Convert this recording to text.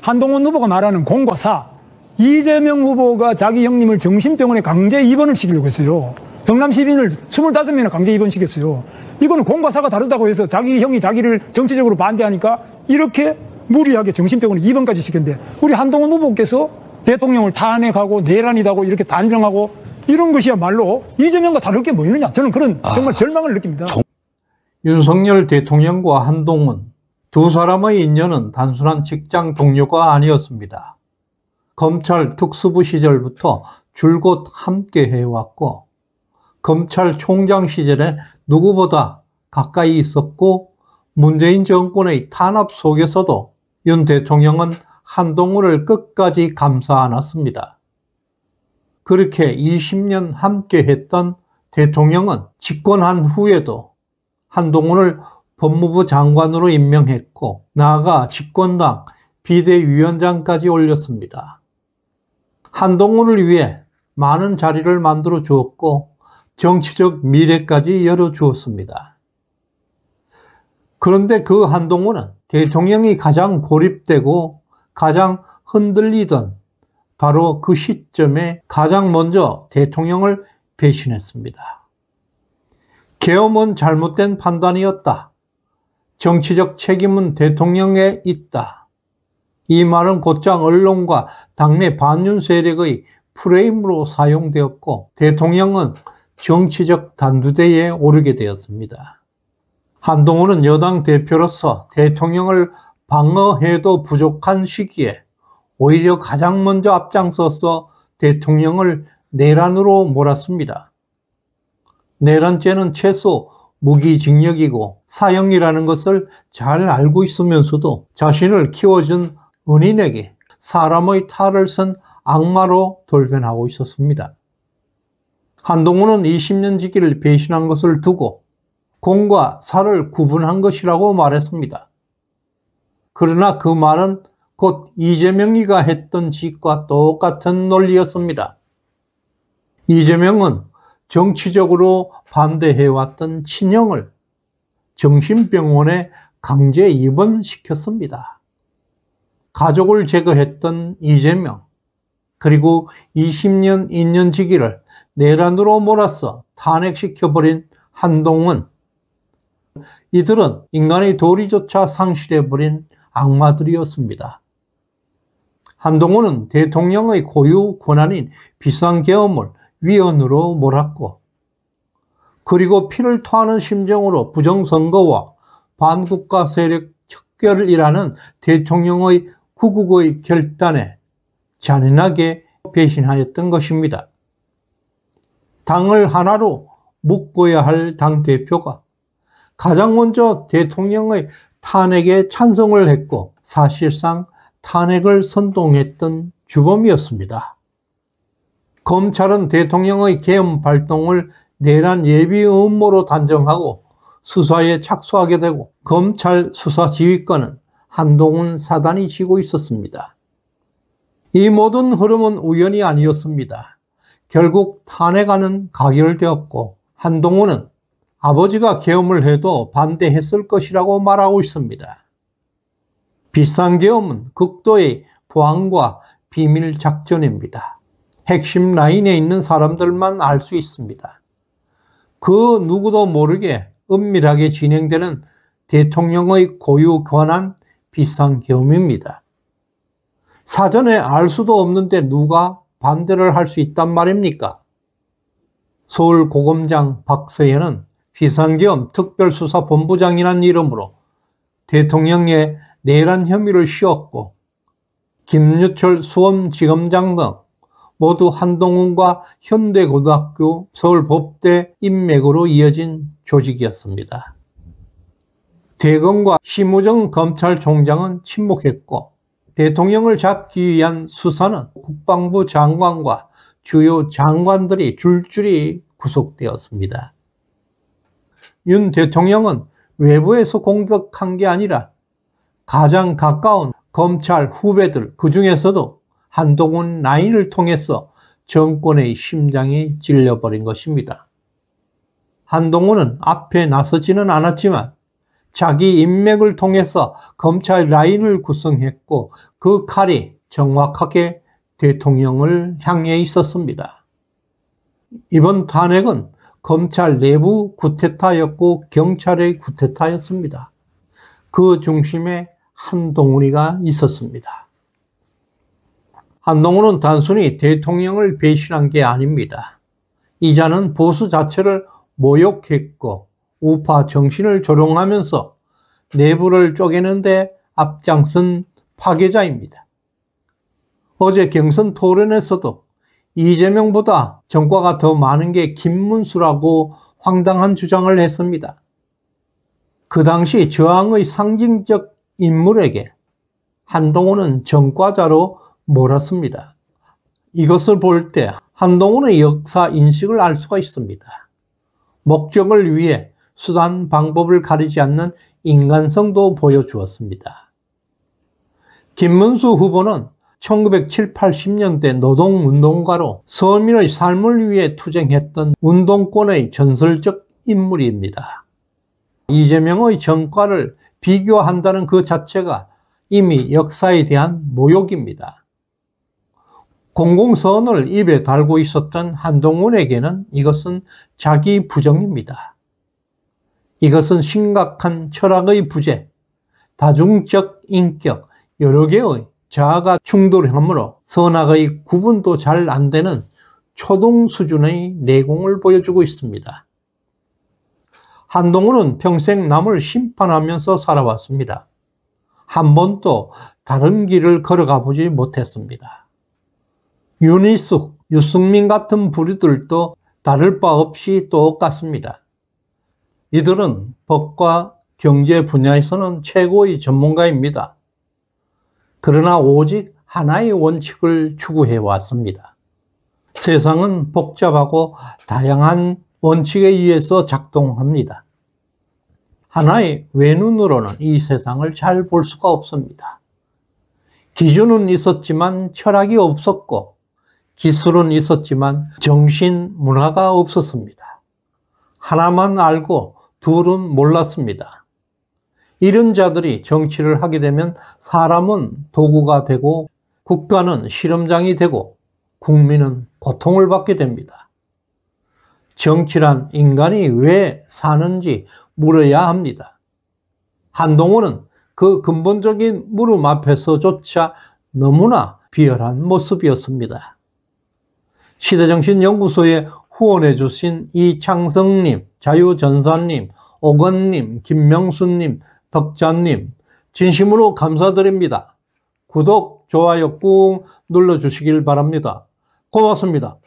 한동훈 후보가 말하는 공과 사, 이재명 후보가 자기 형님을 정신병원에 강제 입원을 시키려고 했어요. 성남 시민을 25명이나 강제 입원시켰어요. 이거는 공과 사가 다르다고 해서 자기 형이 자기를 정치적으로 반대하니까 이렇게 무리하게 정신병원에 입원까지 시켰는데, 우리 한동훈 후보께서 대통령을 탄핵하고 내란이다고 이렇게 단정하고 이런 것이야말로 이재명과 다를 게 뭐 있느냐, 저는 그런 정말 절망을 느낍니다. 윤석열 대통령과 한동훈 두 사람의 인연은 단순한 직장 동료가 아니었습니다. 검찰 특수부 시절부터 줄곧 함께 해왔고, 검찰총장 시절에 누구보다 가까이 있었고, 문재인 정권의 탄압 속에서도 윤 대통령은 한동훈을 끝까지 감싸 안았습니다. 그렇게 20년 함께 했던 대통령은 집권한 후에도 한동훈을 법무부 장관으로 임명했고, 나아가 집권당 비대위원장까지 올렸습니다. 한동훈을 위해 많은 자리를 만들어 주었고, 정치적 미래까지 열어주었습니다. 그런데 그 한동훈은 대통령이 가장 고립되고 가장 흔들리던 바로 그 시점에 가장 먼저 대통령을 배신했습니다. 계엄은 잘못된 판단이었다. 정치적 책임은 대통령에 있다. 이 말은 곧장 언론과 당내 반윤 세력의 프레임으로 사용되었고, 대통령은 정치적 단두대에 오르게 되었습니다. 한동훈은 여당 대표로서 대통령을 방어해도 부족한 시기에 오히려 가장 먼저 앞장서서 대통령을 내란으로 몰았습니다. 내란죄는 최소 무기징역이고 사형이라는 것을 잘 알고 있으면서도 자신을 키워준 은인에게 사람의 탈을 쓴 악마로 돌변하고 있었습니다. 한동훈은 20년 지기를 배신한 것을 두고 공과 사를 구분한 것이라고 말했습니다. 그러나 그 말은 곧 이재명이가 했던 짓과 똑같은 논리였습니다. 이재명은 정치적으로 반대해왔던 친형을 정신병원에 강제 입원시켰습니다. 가족을 제거했던 이재명, 그리고 20년 인연지기를 내란으로 몰아서 탄핵시켜버린 한동훈, 이들은 인간의 도리조차 상실해버린 악마들이었습니다. 한동훈은 대통령의 고유 권한인 비상계엄을 위헌으로 몰았고, 그리고 피를 토하는 심정으로 부정선거와 반국가 세력 척결이라는 대통령의 구국의 결단에 잔인하게 배신하였던 것입니다. 당을 하나로 묶어야 할 당대표가 가장 먼저 대통령의 탄핵에 찬성을 했고, 사실상 탄핵을 선동했던 주범이었습니다. 검찰은 대통령의 계엄 발동을 내란 예비 음모로 단정하고 수사에 착수하게 되고, 검찰 수사 지휘권은 한동훈 사단이 쥐고 있었습니다. 이 모든 흐름은 우연이 아니었습니다. 결국 탄핵안은 가결되었고, 한동훈은 아버지가 계엄을 해도 반대했을 것이라고 말하고 있습니다. 비상계엄은 극도의 보안과 비밀 작전입니다. 핵심 라인에 있는 사람들만 알 수 있습니다. 그 누구도 모르게 은밀하게 진행되는 대통령의 고유 권한 비상계엄입니다. 사전에 알 수도 없는데 누가 반대를 할 수 있단 말입니까? 서울고검장 박세현은 비상계엄 특별수사본부장이라는 이름으로 대통령의 내란 혐의를 씌웠고, 김유철 수원지검장 등 모두 한동훈과 현대고등학교, 서울법대 인맥으로 이어진 조직이었습니다. 대검과 심우정 검찰총장은 침묵했고, 대통령을 잡기 위한 수사는 국방부 장관과 주요 장관들이 줄줄이 구속되었습니다. 윤 대통령은 외부에서 공격한 게 아니라 가장 가까운 검찰 후배들, 그 중에서도 한동훈 라인을 통해서 정권의 심장이 찔려버린 것입니다. 한동훈은 앞에 나서지는 않았지만 자기 인맥을 통해서 검찰 라인을 구성했고 그 칼이 정확하게 대통령을 향해 있었습니다. 이번 탄핵은 검찰 내부 쿠데타였고 경찰의 쿠데타였습니다. 그 중심에 한동훈이가 있었습니다. 한동훈은 단순히 대통령을 배신한 게 아닙니다. 이자는 보수 자체를 모욕했고 우파 정신을 조롱하면서 내부를 쪼개는데 앞장선 파괴자입니다. 어제 경선 토론에서도 이재명보다 전과가 더 많은 게 김문수라고 황당한 주장을 했습니다. 그 당시 저항의 상징적 인물에게 한동훈은 전과자로 몰았습니다. 이것을 볼 때 한동훈의 역사 인식을 알 수가 있습니다. 목적을 위해 수단 방법을 가리지 않는 인간성도 보여주었습니다. 김문수 후보는 1970, 80년대 노동운동가로 서민의 삶을 위해 투쟁했던 운동권의 전설적 인물입니다. 이재명의 전과를 비교한다는 그 자체가 이미 역사에 대한 모욕입니다. 공공선언을 입에 달고 있었던 한동훈에게는 이것은 자기 부정입니다. 이것은 심각한 철학의 부재, 다중적 인격, 여러 개의 자아가 충돌하므로 선악의 구분도 잘 안 되는 초등 수준의 내공을 보여주고 있습니다. 한동훈은 평생 남을 심판하면서 살아왔습니다. 한 번도 다른 길을 걸어가 보지 못했습니다. 윤희숙, 유승민 같은 부류들도 다를 바 없이 똑같습니다. 이들은 법과 경제 분야에서는 최고의 전문가입니다. 그러나 오직 하나의 원칙을 추구해 왔습니다. 세상은 복잡하고 다양한 원칙에 의해서 작동합니다. 하나의 외눈으로는 이 세상을 잘 볼 수가 없습니다. 기준은 있었지만 철학이 없었고 기술은 있었지만 정신 문화가 없었습니다. 하나만 알고 둘은 몰랐습니다. 이런 자들이 정치를 하게 되면 사람은 도구가 되고 국가는 실험장이 되고 국민은 고통을 받게 됩니다. 정치란 인간이 왜 사는지 물어야 합니다. 한동훈은 그 근본적인 물음 앞에서조차 너무나 비열한 모습이었습니다. 시대정신연구소에 후원해 주신 이창성님, 자유전사님, 오건님, 김명수님, 덕자님 진심으로 감사드립니다. 구독, 좋아요 꾹 눌러주시길 바랍니다. 고맙습니다.